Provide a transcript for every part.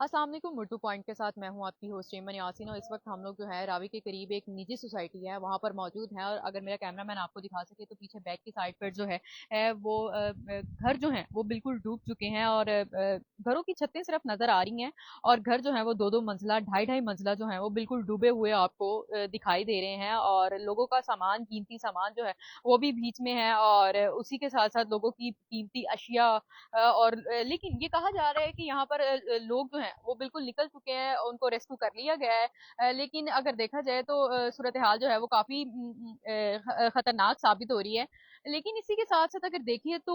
अस्सलाम वालेकुम। मुर्तू पॉइंट के साथ मैं हूं आपकी होस्ट एमन यासीन और इस वक्त हम लोग जो है रावी के करीब एक निजी सोसाइटी है वहां पर मौजूद है। और अगर मेरा कैमरामैन आपको दिखा सके तो पीछे बैक की साइड पर जो है वो घर जो है वो बिल्कुल डूब चुके हैं और घरों की छतें सिर्फ नजर आ रही हैं और घर जो है वो दो दो मंजिला ढाई ढाई मंजिला जो है वो बिल्कुल डूबे हुए आपको दिखाई दे रहे हैं। और लोगों का सामान, कीमती सामान जो है वो भी बीच में है और उसी के साथ साथ लोगों की कीमती अशिया और लेकिन ये कहा जा रहा है कि यहाँ पर लोग जो हैं वो बिल्कुल निकल चुके हैं, उनको रेस्क्यू कर लिया गया है। लेकिन अगर देखा जाए तो सूरत हाल जो है वो काफी खतरनाक साबित हो रही है। लेकिन इसी के साथ साथ अगर देखिए तो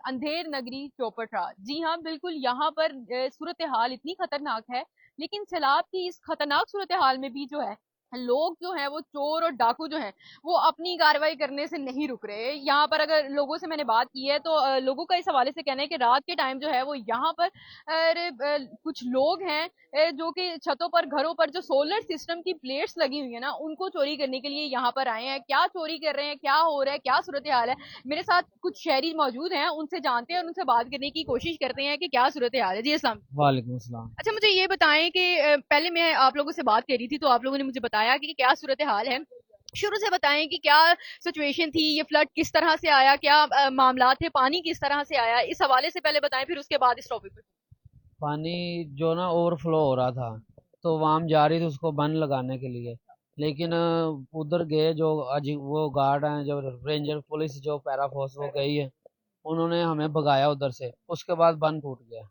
अंधेर नगरी चौपटा, जी हाँ बिल्कुल, यहाँ पर सूरत हाल इतनी खतरनाक है। लेकिन सैलाब की इस खतरनाक सूरत हाल में भी जो है लोग जो हैं वो चोर और डाकू जो हैं वो अपनी कार्रवाई करने से नहीं रुक रहे। यहाँ पर अगर लोगों से मैंने बात की है तो लोगों का इस हवाले से कहना है कि रात के टाइम जो है वो यहाँ पर कुछ लोग हैं जो कि छतों पर, घरों पर जो सोलर सिस्टम की प्लेट्स लगी हुई है ना, उनको चोरी करने के लिए यहाँ पर आए हैं। क्या चोरी कर रहे हैं, क्या हो रहा है, क्या सूरत हाल है, मेरे साथ कुछ शहरी मौजूद हैं, उनसे जानते हैं और उनसे बात करने की कोशिश करते हैं कि क्या सूरत हाल है। जी अस्सलाम। वालेकुम अस्सलाम। अच्छा, मुझे ये बताएं कि पहले मैं आप लोगों से बात कर रही थी तो आप लोगों ने मुझे बताया कि क्या सूरत हाल है। शुरू से बताएं कि क्या सिचुएशन थी, ये फ्लड किस तरह से आया, क्या मामला थे, पानी किस तरह से आया, इस हवाले से पहले बताएं, फिर उसके बाद इस टॉपिक पे। पानी जो ना ओवरफ्लो हो रहा था, तो वहाँ हम जा रही थी उसको बंद लगाने के लिए। लेकिन उधर गए जो वो गार्ड हैं, जो रेंजर पुलिस, जो पैरा फोर्स, वो गई है। उन्होंने हमें भगाया उधर से। उसके बाद बंद टूट गया।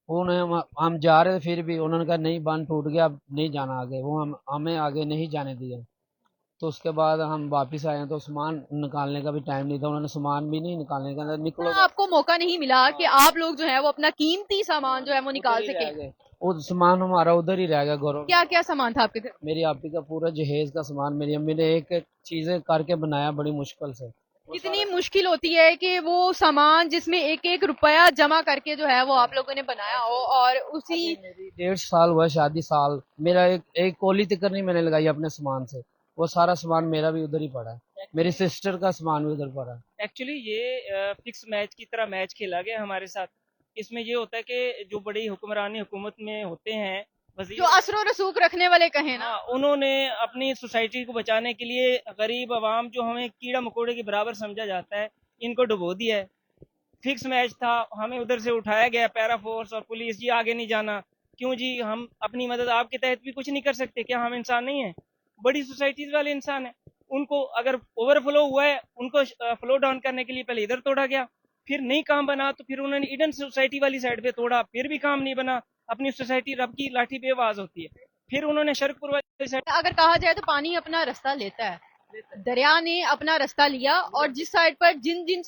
उन्हें हम जा रहे थे, फिर भी उन्होंने कहा नहीं, बंद टूट गया, अब नहीं जाना आगे। वो हमें आगे नहीं जाने दिया। तो उसके बाद हम वापस आए हैं, तो सामान निकालने का भी टाइम नहीं था। उन्होंने सामान भी नहीं निकालने का, निकलो हाँ, बस। आपको मौका नहीं मिला कि हाँ, आप लोग जो है वो अपना कीमती सामान जो है वो उधर निकाल ही सके। रह गए। वो सामान हमारा उधर ही रह गया घरों में। क्या क्या सामान था आपके घर? मेरी आपी का पूरा जहेज का सामान मेरी अम्मी ने एक एक चीजें करके बनाया बड़ी मुश्किल से। वो कितनी सारा मुश्किल होती है कि वो सामान जिसमें एक एक रुपया जमा करके जो है वो आप लोगों ने बनाया हो और उसी। अभी मेरी 1.5 साल हुआ है शादी साल। मेरा एक एक कोली तक नहीं मैंने लगाई अपने सामान से। वो सारा सामान मेरा भी उधर ही पड़ा है। मेरी सिस्टर का सामान भी उधर पड़ा है। एक्चुअली ये फिक्स मैच की तरह मैच खेला गया हमारे साथ। इसमें ये होता है कि जो बड़ी हुक्मरानी हुकूमत में होते हैं, जो वजीर, असरो रसूख रखने वाले कहे ना। हाँ, उन्होंने अपनी सोसाइटी को बचाने के लिए गरीब आवाम जो हमें कीड़ा मकोड़े के बराबर समझा जाता है, इनको डुबो दिया है। फिक्स मैच था, हमें उधर से उठाया गया, पैरा फोर्स और पुलिस, जी आगे नहीं जाना। क्यों जी, हम अपनी मदद आपके तहत भी कुछ नहीं कर सकते क्या? हम इंसान नहीं हैं? बड़ी सोसाइटीज वाले इंसान हैं। उनको अगर ओवरफ्लो हुआ है, उनको फ्लो डाउन करने के लिए पहले इधर तोड़ा गया, फिर नहीं काम बना तो फिर उन्होंने ईडन सोसाइटी वाली साइड पे तोड़ा, फिर भी काम नहीं बना। अपनी सोसाइटी रब की लाठी बेआवाज होती है। फिर उन्होंने शरकपुर वाली साइड। अगर कहा जाए तो पानी अपना रास्ता लेता है, दरिया ने अपना रास्ता लिया और जिस साइड पर जिन जिन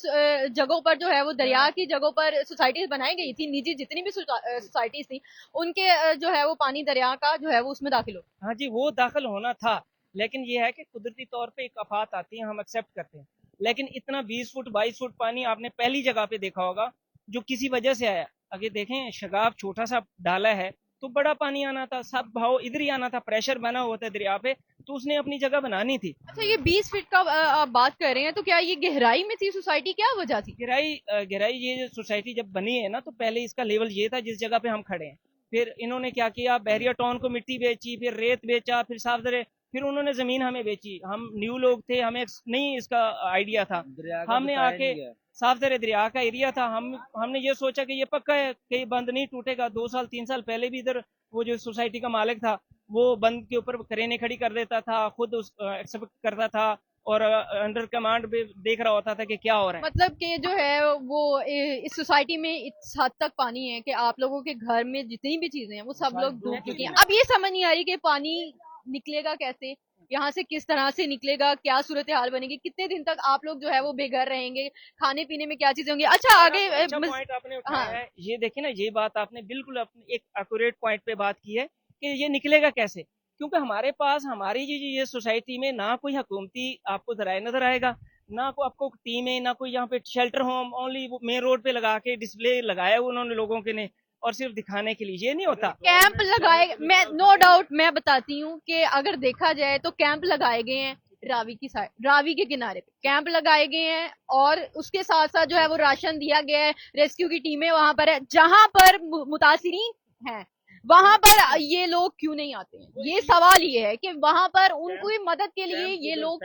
जगहों पर जो है वो दरिया की जगहों पर सोसाइटीज बनाई गई थी, निजी जितनी भी सोसाइटीज थी, उनके जो है वो पानी दरिया का जो है वो उसमें दाखिल हो। हाँ जी, वो दाखिल होना था। लेकिन ये है कि कुदरती तौर पे एक आफात आती है, हम एक्सेप्ट करते हैं। लेकिन इतना 20 फुट 22 फुट पानी आपने पहली जगह पे देखा होगा, जो किसी वजह से आया। अगर देखें, शगाफ छोटा सा डाला है तो बड़ा पानी आना था, सब भाव इधर ही आना था, प्रेशर बना हुआ था दरिया पे, तो उसने अपनी जगह बनानी थी। अच्छा, ये 20 फीट का आप बात कर रहे हैं तो क्या ये गहराई में थी सोसाइटी, क्या वजह थी? गहराई ये जो सोसाइटी जब बनी है ना, तो पहले इसका लेवल ये था जिस जगह पे हम खड़े हैं। फिर इन्होंने क्या किया, बैरियर टाउन को मिट्टी बेची, फिर रेत बेचा, फिर साफ दरे, फिर उन्होंने जमीन हमें बेची। हम न्यू लोग थे, हमें नहीं इसका आइडिया था। दरिया का हमने बताया आके, नहीं गया। साफ दरे दरिया का एरिया था, हमने ये सोचा कि ये पक्का है, कहीं बंद नहीं टूटेगा। 2 साल 3 साल पहले भी इधर वो जो सोसाइटी का मालिक था, वो बंद के ऊपर क्रेनें खड़ी कर देता था, खुद एक्सेप्ट करता था और अंडर कमांड पे देख रहा होता था कि क्या हो रहा है। मतलब कि जो है वो इस सोसाइटी में इस हद तक पानी है कि आप लोगों के घर में जितनी भी चीजें हैं वो सब सारी लोग डूब डूब चुकी चुकी हैं। है। अब ये समझ नहीं आ रही कि पानी निकलेगा कैसे, यहाँ से किस तरह से निकलेगा, क्या सूरत हाल बनेगी, कितने दिन तक आप लोग जो है वो बेघर रहेंगे, खाने पीने में क्या चीजें होंगी। अच्छा, बड़ा आगे अच्छा पॉइंट आपने हाँ। उठाया है। ये देखिए ना, ये बात आपने बिल्कुल अपने एक एक्यूरेट पॉइंट पे बात की है कि ये निकलेगा कैसे। क्योंकि हमारे पास, हमारी ये सोसाइटी में ना कोई हुकूमती आपको जराए नजर आएगा, ना को आपको टीम है, ना कोई यहाँ पे shelter home. Only main road पे लगा के डिस्प्ले लगाया उन्होंने लोगों के ने, और सिर्फ दिखाने के लिए। ये नहीं होता। कैंप लगाए, मैं नो डाउट मैं बताती हूँ कि अगर देखा जाए तो कैंप लगाए गए हैं रावी की साइड, रावी के किनारे पे कैंप लगाए गए हैं और उसके साथ साथ जो है वो राशन दिया गया है, रेस्क्यू की टीमें वहां पर है, जहां पर मुतासिरीन हैं वहां पर ये लोग क्यों नहीं आते हैं? ये सवाल ये है कि वहां पर उनकी मदद के लिए ये लोग,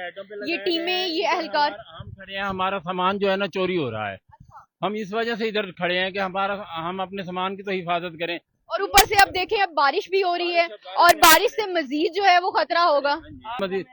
ये टीमें, ये अहलकार। हम खड़े हैं, हमारा सामान जो है ना चोरी हो रहा है, हम इस वजह से इधर खड़े हैं कि हम अपने सामान की तो हिफाजत करें। और ऊपर से अब देखें, अब बारिश भी हो रही है और बारिश से मजीद जो है वो खतरा होगा। मजीद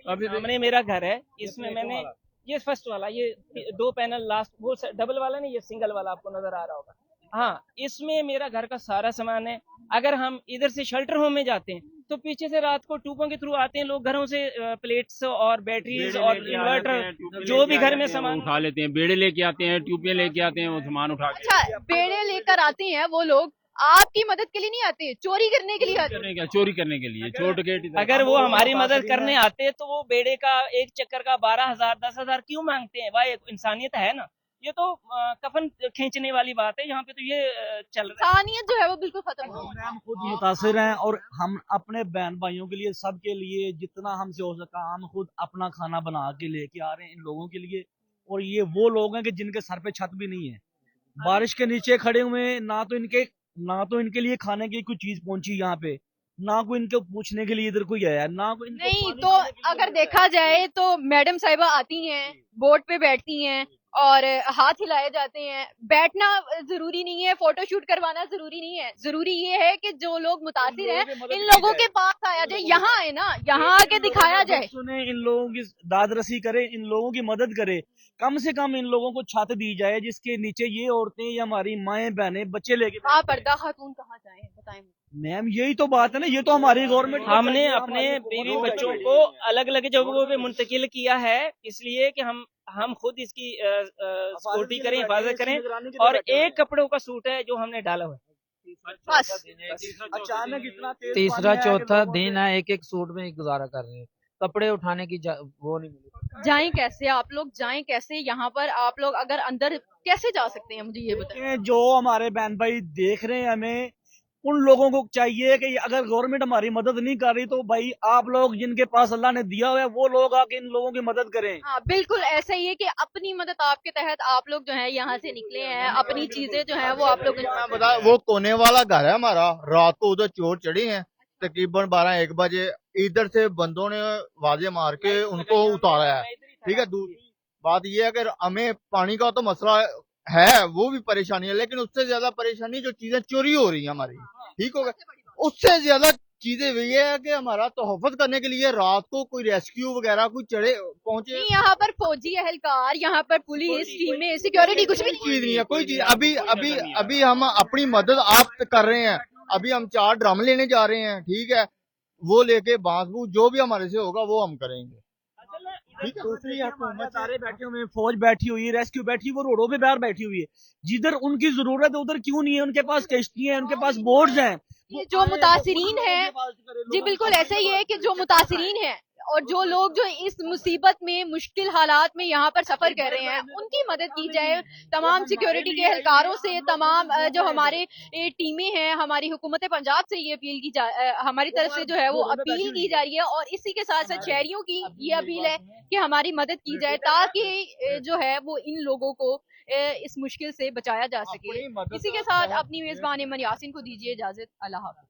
अभी सामने मेरा घर है, इसमें मैंने ये फर्स्ट वाला, ये 2 पैनल लास्ट, वो डबल वाला नहीं, ये सिंगल वाला आपको नजर आ रहा होगा। हाँ, इसमें मेरा घर का सारा सामान है। अगर हम इधर से शेल्टर होम में जाते हैं तो पीछे से रात को ट्यूबों के थ्रू आते हैं लोग, घरों से प्लेट्स और बैटरीज और इन्वर्टर जो भी घर में सामान उठा लेते हैं, बेड़े लेके आते हैं, ट्यूबें लेके आते हैं, वो सामान उठा के अच्छा, बेड़े लेकर आते हैं वो लोग, आपकी मदद के लिए नहीं आते, चोरी करने के लिए आते हैं। चोरी करने के लिए छोड़ के अगर वो हमारी मदद करने आते तो वो बेड़े का एक चक्कर का 12,000 10,000 क्यों मांगते हैं भाई? इंसानियत है ना? ये तो कफन खींचने वाली बात है, यहाँ पे तो ये चल रहा है। इंसानियत जो है वो बिल्कुल खत्म हो गई। हम खुद मुतासिर हैं और हम अपने बहन भाइयों के लिए, सबके लिए जितना हमसे हो सका हम खुद अपना खाना बना के लेके आ रहे हैं इन लोगों के लिए। और ये वो लोग हैं कि जिनके सर पे छत भी नहीं है, बारिश के नीचे खड़े हुए हैं, ना तो इनके लिए खाने की कोई चीज पहुंची यहाँ पे, ना कोई इनको पूछने के लिए इधर कोई आया, ना कोई इनको नहीं पानी तो पीने के लिए अगर इधर देखा जाए तो मैडम साहिबा आती हैं, बोट पे बैठती हैं और हाथ हिलाए जाते हैं। बैठना जरूरी नहीं है, फोटो शूट करवाना जरूरी नहीं है, जरूरी ये है कि जो लोग मुतासिर हैं इन लोगों के पास आया जाए, यहाँ आए ना, यहाँ आके दिखाया जाए। सुने, इन लोगों की दाद रसी करे, इन लोगों की मदद करे, कम से कम इन लोगों को छत दी जाए जिसके नीचे ये औरतें या हमारी माएं बहनें बच्चे लेके आप पर्दा खातून कहाँ जाए बताएं। मैम यही तो बात है ना, ये तो हमारी गवर्नमेंट हमने अपने बीवी बच्चों को अलग अलग जगहों पे मुंतकिल किया है, इसलिए कि हम खुद इसकी सिक्योरिटी करें, हिफाजत करें। और एक कपड़ों का सूट है जो हमने डाला हुआ है। बस अचानक इतना तेज तीसरा पानी आया कि चौथा लोगों दिन से- है, एक एक सूट में ही गुजारा कर रहे हैं, कपड़े उठाने की वो नहीं मिली। जाएं कैसे आप लोग, जाएं कैसे यहाँ पर? आप लोग अगर अंदर कैसे जा सकते हैं मुझे ये बताएं। कि जो हमारे बहन भाई देख रहे हैं, हमें उन लोगों को चाहिए कि अगर गवर्नमेंट हमारी मदद नहीं कर रही तो भाई आप लोग जिनके पास अल्लाह ने दिया हुआ है वो लोग आके इन लोगों की मदद करें। हाँ बिल्कुल ऐसा ही है कि अपनी मदद आपके तहत आप लोग जो है यहाँ से निकले हैं, अपनी चीजें जो है वो आप लोग मैं बता, वो कोने वाला घर है हमारा, रात को उधर चोर चढ़े हैं तकरीबन 12-1 बजे, इधर से बंदों ने वाजे मार के उनको उतारा है। ठीक है, दूसरी बात ये है कि हमें पानी का तो मसला है, वो भी परेशानी है, लेकिन उससे ज्यादा परेशानी जो चीजें चोरी हो रही है हमारी, ठीक हो गया, उससे ज्यादा चीजें वही है कि हमारा तोहफत करने के लिए रात को कोई रेस्क्यू वगैरह कोई पहुंचे, नहीं, यहाँ पर फौजी एहलकार, यहाँ पर पुलिस टीमें, सिक्योरिटी कुछ भी नहीं। चीज नहीं है, कोई चीज। अभी हम अपनी मदद आप कर रहे हैं, अभी हम 4 ड्रम लेने जा रहे हैं, ठीक है, वो लेके बांस बूस जो भी हमारे से होगा वो हम करेंगे। ठीक है, दूसरी हुकूमत सारे बैठे हुए हैं, फौज बैठी हुई है, रेस्क्यू बैठी, वो रोडों पे बाहर बैठी हुई है, जिधर उनकी जरूरत है उधर क्यों नहीं है? उनके पास कश्तियां हैं, उनके पास बोर्ड्स हैं। ये जो मुतासिरीन हैं, जी बिल्कुल ऐसा ही है कि जो मुतासिरीन हैं और जो लोग जो इस मुसीबत में, मुश्किल हालात में यहाँ पर सफर कर रहे हैं, उनकी मदद की जाए। तमाम सिक्योरिटी के एहलकारों से, तमाम जो हमारे टीमें हैं, हमारी हुकूमत पंजाब से ये अपील की हमारी तरफ से जो है वो अपील की जा रही है। और इसी के साथ साथ शहरियों की ये अपील है कि हमारी मदद की जाए ताकि जो है वो इन लोगों को इस मुश्किल से बचाया जा सके। इसी के साथ अपनी मेजबान इमन यासिन को दीजिए इजाजत। अल्लाह हाफ़िज़।